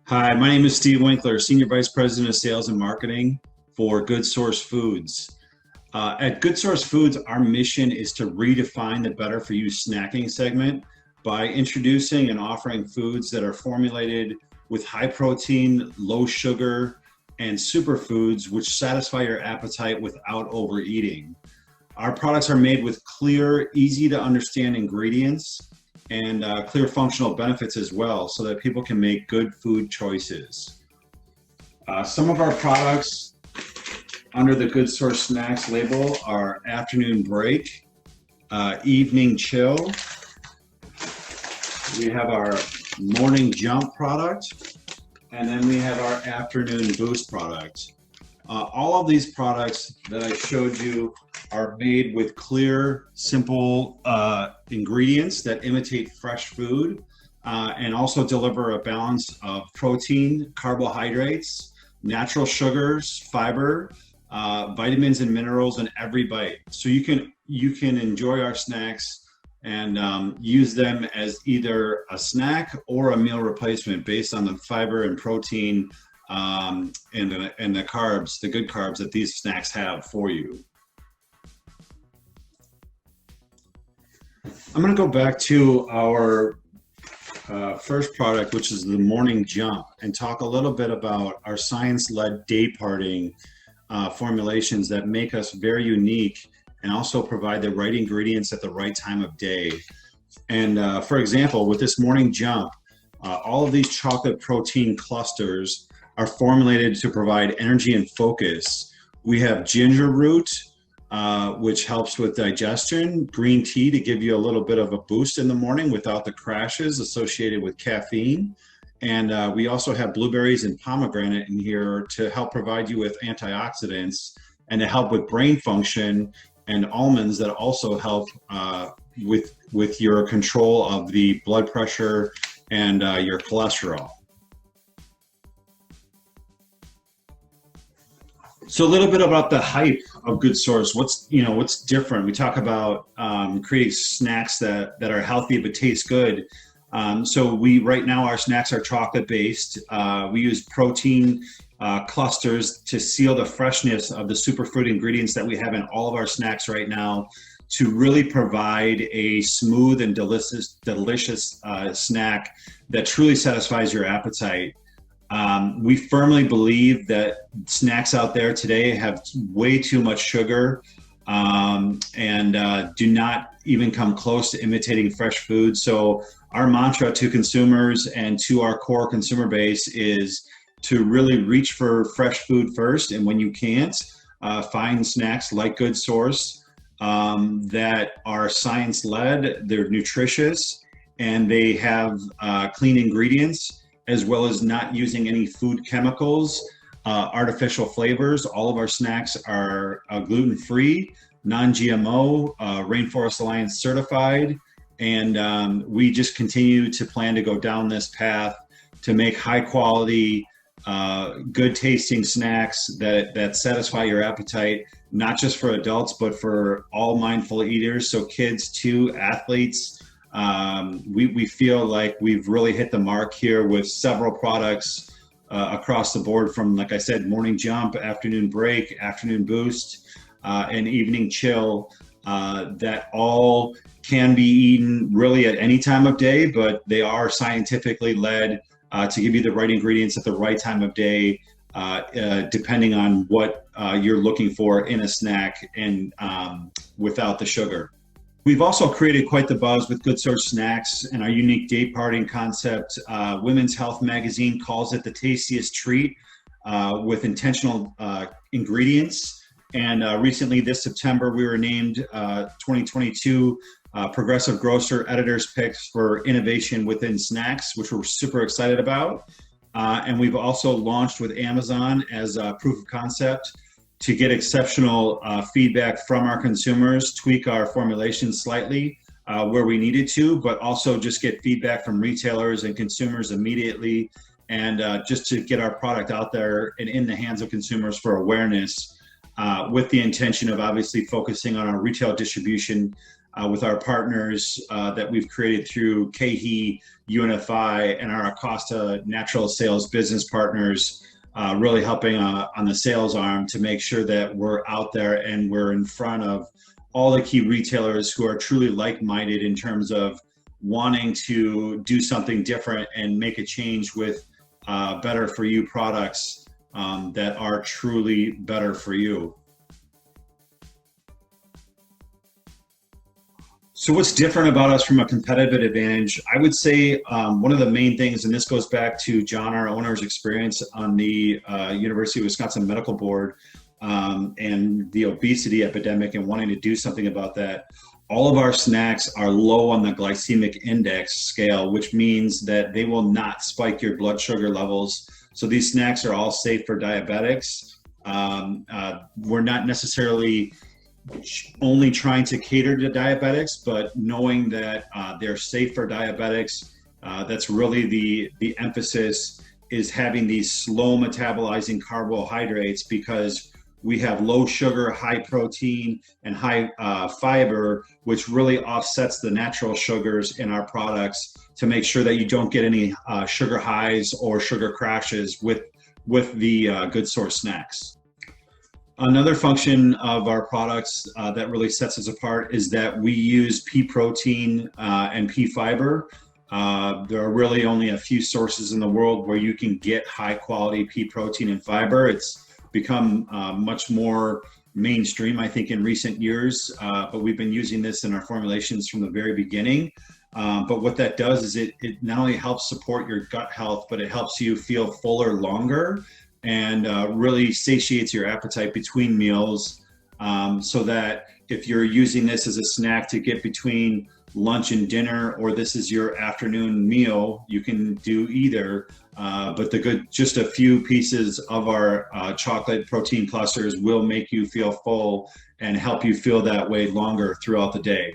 Hi, my name is Steve Winkler, Senior Vice President of Sales and Marketing for Good Source Foods. At Good Source Foods, our mission is to redefine the better for you snacking segment by introducing and offering foods that are formulated with high protein, low sugar, and superfoods which satisfy your appetite without overeating. Our products are made with clear, easy to understand ingredients and clear functional benefits as well so that people can make good food choices. Some of our products under the Good Source Snacks label are Afternoon Break, Evening Chill. We have our Morning Jump product, and then we have our Afternoon Boost product. All of these products that I showed you are made with clear, simple ingredients that imitate fresh food and also deliver a balance of protein, carbohydrates, natural sugars, fiber, vitamins and minerals in every bite. So you can enjoy our snacks and use them as either a snack or a meal replacement based on the fiber and protein and the carbs, the good carbs that these snacks have for you. I'm going to go back to our first product, which is the Morning Jump, and talk a little bit about our science-led day parting formulations that make us very unique and also provide the right ingredients at the right time of day. And for example, with this Morning Jump, all of these chocolate protein clusters are formulated to provide energy and focus. We have ginger root, which helps with digestion, green tea to give you a little bit of a boost in the morning without the crashes associated with caffeine. And we also have blueberries and pomegranate in here to help provide you with antioxidants and to help with brain function, and almonds that also help with your control of the blood pressure and your cholesterol. So a little bit about the hype of Good Source. What's different? We talk about creating snacks that are healthy but taste good. So right now our snacks are chocolate based. We use protein clusters to seal the freshness of the superfood ingredients that we have in all of our snacks right now, to really provide a smooth and delicious snack that truly satisfies your appetite. We firmly believe that snacks out there today have way too much sugar and do not even come close to imitating fresh food. So our mantra to consumers and to our core consumer base is to really reach for fresh food first. And when you can't, find snacks like Good Source that are science-led, they're nutritious, and they have clean ingredients, as well as not using any food chemicals, artificial flavors. All of our snacks are gluten-free, non-GMO, Rainforest Alliance certified, and we just continue to plan to go down this path to make high-quality, good-tasting snacks that satisfy your appetite, not just for adults, but for all mindful eaters, so kids too, athletes. We feel like we've really hit the mark here with several products across the board, from, like I said, Morning Jump, Afternoon Break, Afternoon Boost, and Evening Chill, that all can be eaten really at any time of day, but they are scientifically led to give you the right ingredients at the right time of day, depending on what you're looking for in a snack and without the sugar. We've also created quite the buzz with Good Source Snacks and our unique day parting concept. Women's Health magazine calls it the tastiest treat with intentional ingredients. And recently, this September, we were named 2022 Progressive Grocer Editor's Picks for innovation within snacks, which we're super excited about. And we've also launched with Amazon as a proof of concept to get exceptional feedback from our consumers, tweak our formulation slightly where we needed to, but also just get feedback from retailers and consumers immediately, and just to get our product out there and in the hands of consumers for awareness, with the intention of obviously focusing on our retail distribution with our partners that we've created through KeHE, UNFI, and our Acosta Natural Sales business partners, really helping on the sales arm to make sure that we're out there and we're in front of all the key retailers who are truly like-minded in terms of wanting to do something different and make a change with better for you products that are truly better for you. So what's different about us from a competitive advantage? I would say one of the main things, and this goes back to John, our owner's experience on the University of Wisconsin Medical Board and the obesity epidemic and wanting to do something about that. All of our snacks are low on the glycemic index scale, which means that they will not spike your blood sugar levels. So these snacks are all safe for diabetics. We're not necessarily only trying to cater to diabetics, but knowing that they're safe for diabetics, that's really the emphasis, is having these slow metabolizing carbohydrates, because we have low sugar, high protein, and high fiber, which really offsets the natural sugars in our products to make sure that you don't get any sugar highs or sugar crashes with the Good Source snacks. Another function of our products that really sets us apart is that we use pea protein and pea fiber. There are really only a few sources in the world where you can get high quality pea protein and fiber. It's become much more mainstream, I think, in recent years, but we've been using this in our formulations from the very beginning. But what that does is it not only helps support your gut health, but it helps you feel fuller longer, and really satiates your appetite between meals, so that if you're using this as a snack to get between lunch and dinner, or this is your afternoon meal, you can do either. But just a few pieces of our chocolate protein clusters will make you feel full and help you feel that way longer throughout the day.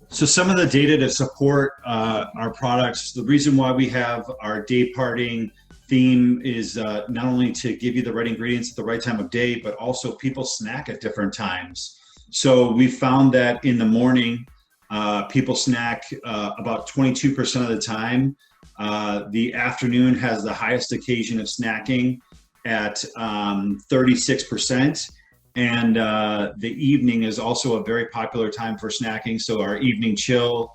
So some of the data to support our products, the reason why we have our day parting theme is not only to give you the right ingredients at the right time of day, but also people snack at different times. So we found that in the morning, people snack about 22% of the time. The afternoon has the highest occasion of snacking at 36%. And the evening is also a very popular time for snacking. So our evening chill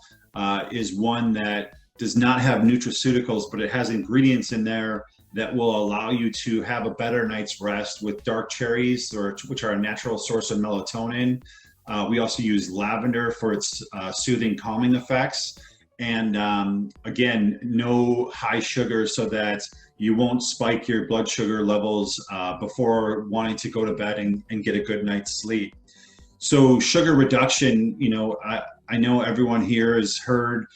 is one that does not have nutraceuticals, but it has ingredients in there that will allow you to have a better night's rest, with dark cherries, which are a natural source of melatonin. We also use lavender for its soothing, calming effects. And again, no high sugar, so that you won't spike your blood sugar levels before wanting to go to bed and get a good night's sleep. So sugar reduction, I know everyone here has heard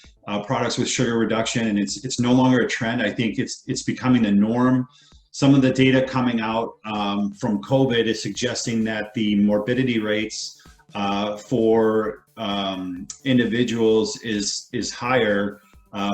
products with sugar reduction, and it's no longer a trend. I think it's becoming the norm. Some of the data coming out from COVID is suggesting that the morbidity rates for individuals is higher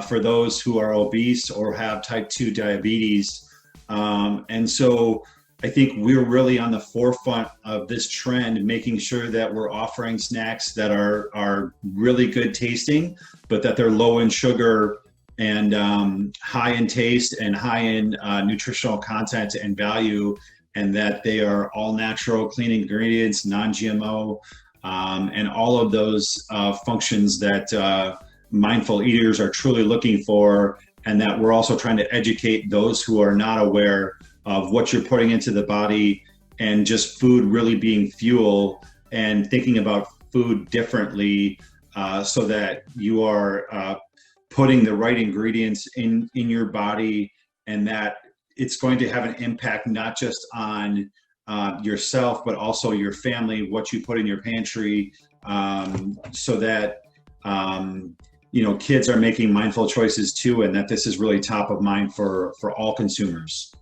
for those who are obese or have type 2 diabetes. And so I think we're really on the forefront of this trend, making sure that we're offering snacks that are really good tasting, but that they're low in sugar and high in taste and high in nutritional content and value, and that they are all natural, clean ingredients, non-GMO, and all of those functions that mindful eaters are truly looking for, and that we're also trying to educate those who are not aware of what you're putting into the body, and just food really being fuel, and thinking about food differently, so that you are putting the right ingredients in your body, and that it's going to have an impact not just on yourself, but also your family, what you put in your pantry, so that kids are making mindful choices too, and that this is really top of mind for all consumers.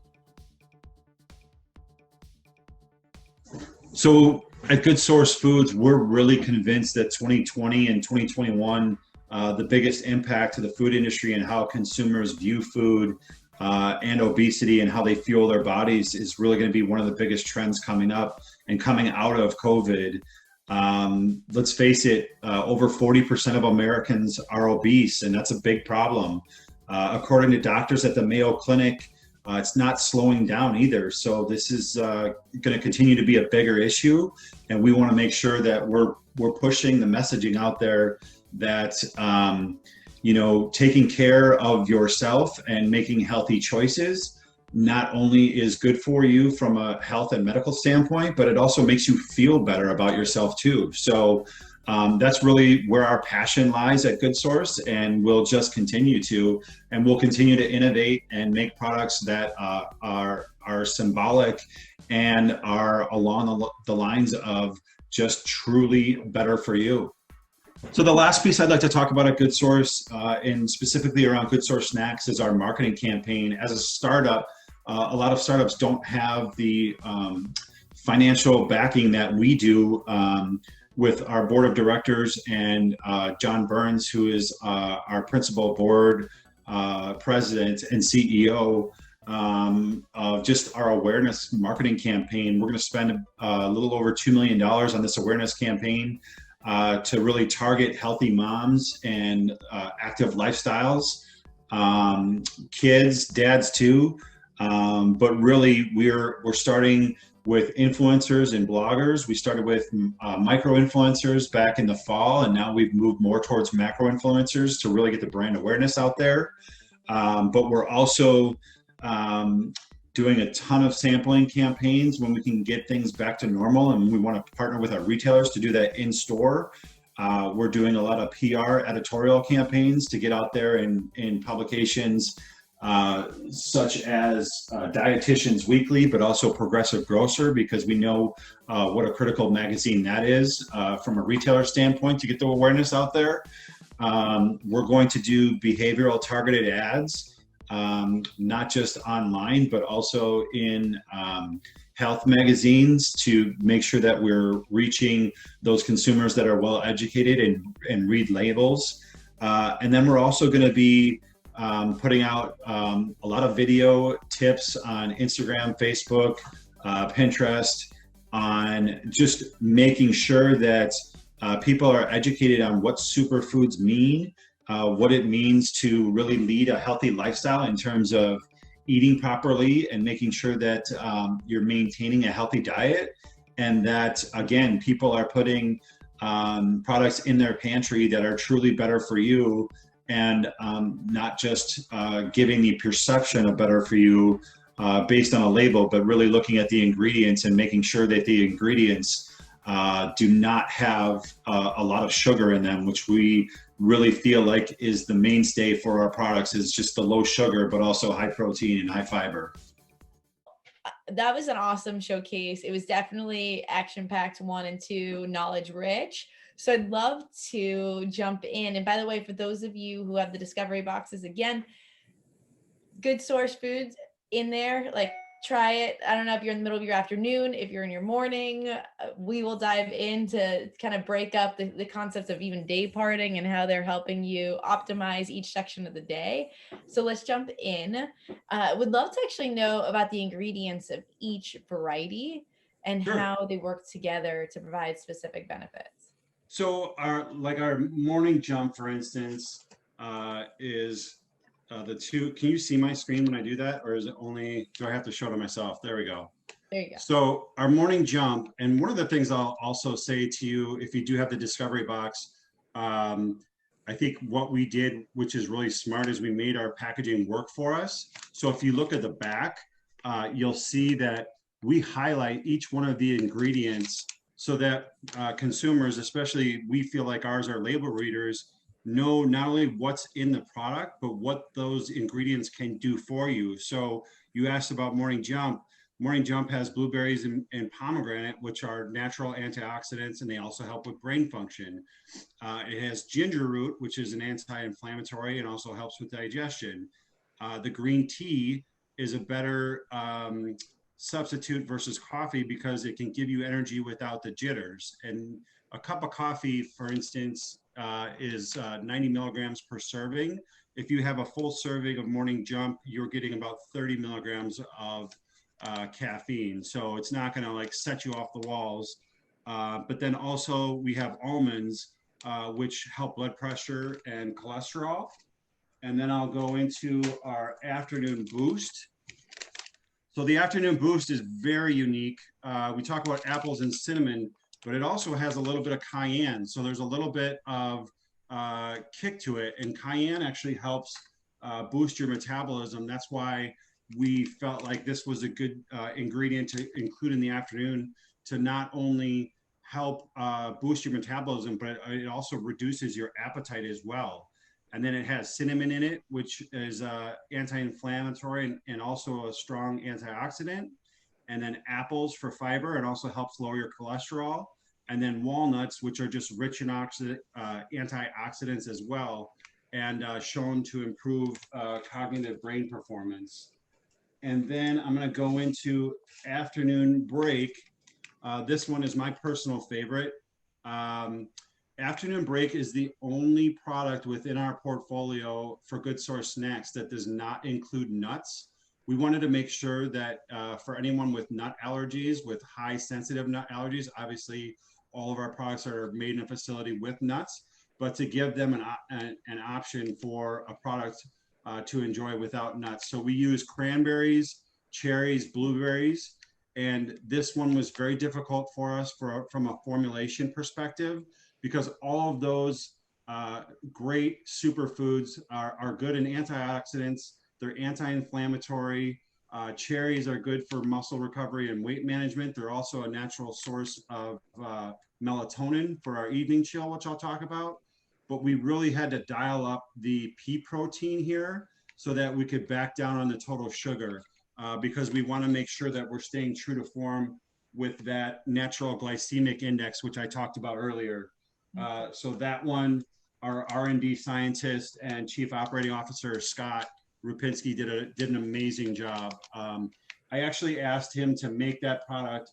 So at Good Source Foods, we're really convinced that 2020 and 2021, the biggest impact to the food industry and how consumers view food and obesity and how they fuel their bodies is really going to be one of the biggest trends coming up. and coming out of COVID. Let's face it, over 40% of Americans are obese, and that's a big problem. According to doctors at the Mayo Clinic, it's not slowing down either. So this is going to continue to be a bigger issue, and we want to make sure that we're pushing the messaging out there that taking care of yourself and making healthy choices not only is good for you from a health and medical standpoint, but it also makes you feel better about yourself too. So that's really where our passion lies at Good Source, and we'll just continue to, and we'll continue to innovate and make products that are symbolic and are along the lines of just truly better for you. So the last piece I'd like to talk about at Good Source, and specifically around Good Source Snacks, is our marketing campaign. As a startup, a lot of startups don't have the financial backing that we do with our board of directors and John Burns, who is our principal board president and CEO of just our awareness marketing campaign. We're going to spend a little over $2 million on this awareness campaign to really target healthy moms and active lifestyles, kids, dads too. But really, we're starting with influencers and bloggers. We started with micro influencers back in the fall, and now we've moved more towards macro influencers to really get the brand awareness out there. But we're also doing a ton of sampling campaigns when we can get things back to normal, and we want to partner with our retailers to do that in store. We're doing a lot of PR editorial campaigns to get out there in publications such as Dietitians Weekly, but also Progressive Grocer, because we know what a critical magazine that is from a retailer standpoint to get the awareness out there. We're going to do behavioral targeted ads, not just online, but also in health magazines to make sure that we're reaching those consumers that are well educated and read labels. And then we're also going to be putting out a lot of video tips on Instagram, Facebook, Pinterest, on just making sure that people are educated on what superfoods mean, what it means to really lead a healthy lifestyle in terms of eating properly and making sure that you're maintaining a healthy diet, and that, again, people are putting products in their pantry that are truly better for you, and not just giving the perception of better for you based on a label, but really looking at the ingredients and making sure that the ingredients do not have a lot of sugar in them, which we really feel like is the mainstay for our products, is just the low sugar, but also high protein and high fiber. That was an awesome showcase. It was definitely action-packed 1 and 2, knowledge-rich. So I'd love to jump in. And by the way, for those of you who have the discovery boxes, again, Good Source Foods in there, like, try it. I don't know if you're in the middle of your afternoon, if you're in your morning, we will dive in to kind of break up the concepts of even day parting and how they're helping you optimize each section of the day. So let's jump in. Would love to actually know about the ingredients of each variety and Sure. how they work together to provide specific benefits. So our morning jump, for instance, is the two. Can you see my screen when I do that, or is it only, do I have to show to myself? There we go. There you go. So our morning jump, and one of the things I'll also say to you, if you do have the discovery box, I think what we did, which is really smart, is we made our packaging work for us. So if you look at the back, you'll see that we highlight each one of the ingredients so that consumers, especially, we feel like ours are label readers, know not only what's in the product, but what those ingredients can do for you. So you asked about Morning Jump. Morning Jump has blueberries and pomegranate, which are natural antioxidants, and they also help with brain function. It has ginger root, which is an anti-inflammatory and also helps with digestion. The green tea is a better substitute versus coffee because it can give you energy without the jitters. And a cup of coffee, for instance, is 90 milligrams per serving. If you have a full serving of Morning Jump, you're getting about 30 milligrams of caffeine. So it's not going to like set you off the walls. But then also we have almonds, which help blood pressure and cholesterol. And then I'll go into our afternoon boost. So the afternoon boost is very unique. We talk about apples and cinnamon, but it also has a little bit of cayenne. So there's a little bit of kick to it. And cayenne actually helps boost your metabolism. That's why we felt like this was a good ingredient to include in the afternoon to not only help boost your metabolism, but it also reduces your appetite as well. And then it has cinnamon in it, which is anti-inflammatory and also a strong antioxidant. And then apples for fiber and also helps lower your cholesterol. And then walnuts, which are just rich in antioxidants as well, and shown to improve cognitive brain performance. And then I'm going to go into afternoon break. This one is my personal favorite. Afternoon break is the only product within our portfolio for Good Source Snacks that does not include nuts. We wanted to make sure that for anyone with nut allergies, with high sensitive nut allergies, obviously all of our products are made in a facility with nuts, but to give them an option for a product to enjoy without nuts. So we use cranberries, cherries, blueberries, and this one was very difficult for us from a formulation perspective because all of those great superfoods are good in antioxidants. They're anti-inflammatory. Cherries are good for muscle recovery and weight management. They're also a natural source of melatonin for our evening chill, which I'll talk about. But we really had to dial up the pea protein here so that we could back down on the total sugar because we want to make sure that we're staying true to form with that natural glycemic index, which I talked about earlier. So that one, our R&D scientist and chief operating officer, Scott Rupinski, did an amazing job. I actually asked him to make that product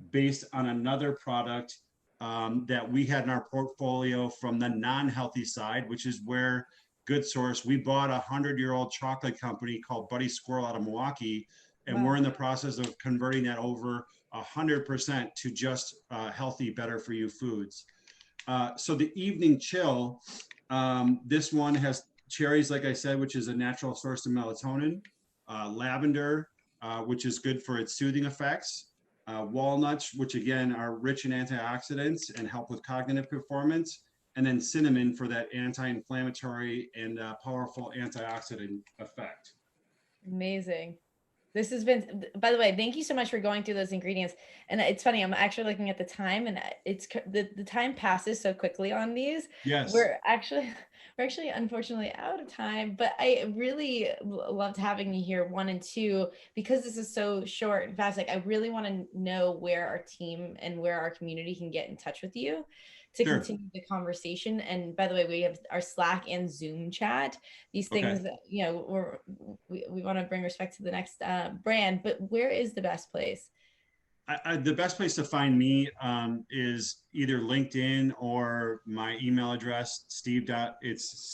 based on another product that we had in our portfolio from the non-healthy side, which is where Good Source, we bought a 100-year-old chocolate company called Buddy Squirrel out of Milwaukee, and Wow. we're in the process of converting that over 100% to just healthy, better for you foods. So the evening chill, this one has cherries, like I said, which is a natural source of melatonin, lavender, which is good for its soothing effects, walnuts, which again are rich in antioxidants and help with cognitive performance, and then cinnamon for that anti-inflammatory and powerful antioxidant effect. Amazing. This has been, by the way, thank you so much for going through those ingredients. And it's funny, I'm actually looking at the time and the time passes so quickly on these. Yes. We're actually, we're actually unfortunately out of time, but I really loved having you here, one and two, because this is so short and fast. Like I really want to know where our team and where our community can get in touch with you to Sure. continue the conversation. And by the way, we have our Slack and Zoom chat. These Okay. things that, you know, we want to bring respect to the next brand, but where is the best place? The best place to find me is either LinkedIn or my email address, it's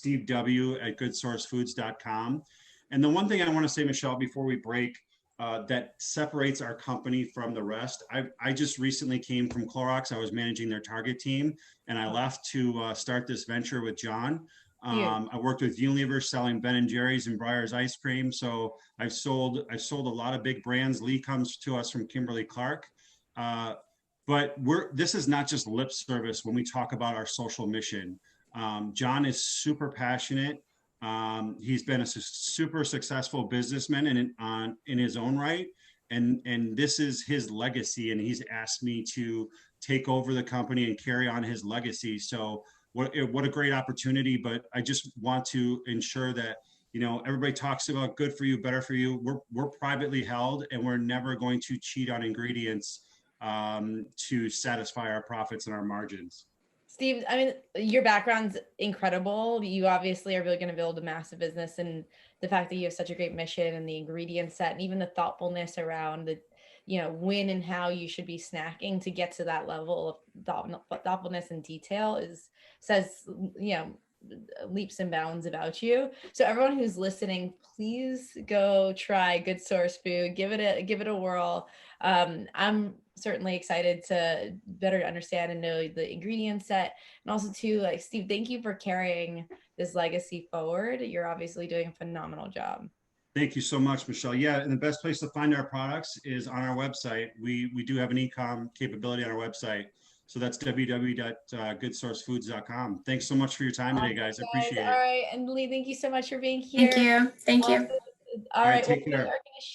stevew@goodsourcefoods.com. And the one thing I want to say, Michelle, before we break, that separates our company from the rest. I just recently came from Clorox. I was managing their Target team, and I left to start this venture with John. Huge. I worked with Unilever selling Ben and Jerry's and Breyer's ice cream. So I've sold a lot of big brands. Lee comes to us from Kimberly Clark. Uh, but this is not just lip service when we talk about our social mission. John is super passionate. He's been a super successful businessman in his own right. And this is his legacy. And he's asked me to take over the company and carry on his legacy. So what a great opportunity. But I just want to ensure that, everybody talks about good for you, better for you. We're privately held and we're never going to cheat on ingredients to satisfy our profits and our margins. Steve, I mean, your background's incredible. You obviously are really going to build a massive business, and the fact that you have such a great mission and the ingredient set and even the thoughtfulness around the, when and how you should be snacking to get to that level of thoughtfulness and detail says, leaps and bounds about you. So everyone who's listening, please go try Good Source Food. Give it a whirl. I'm certainly excited to better understand and know the ingredient set, and also too, like Steve, thank you for carrying this legacy forward. You're obviously doing a phenomenal job. Thank you so much, Michelle. Yeah, and the best place to find our products is on our website. We do have an e-com capability on our website. So that's www.goodsourcefoods.com. Thanks so much for your time today, guys. I Guys, appreciate all it. right, and Lee, thank you so much for being Thank here. you. Thank you. All All right, right, well, take we care. are going to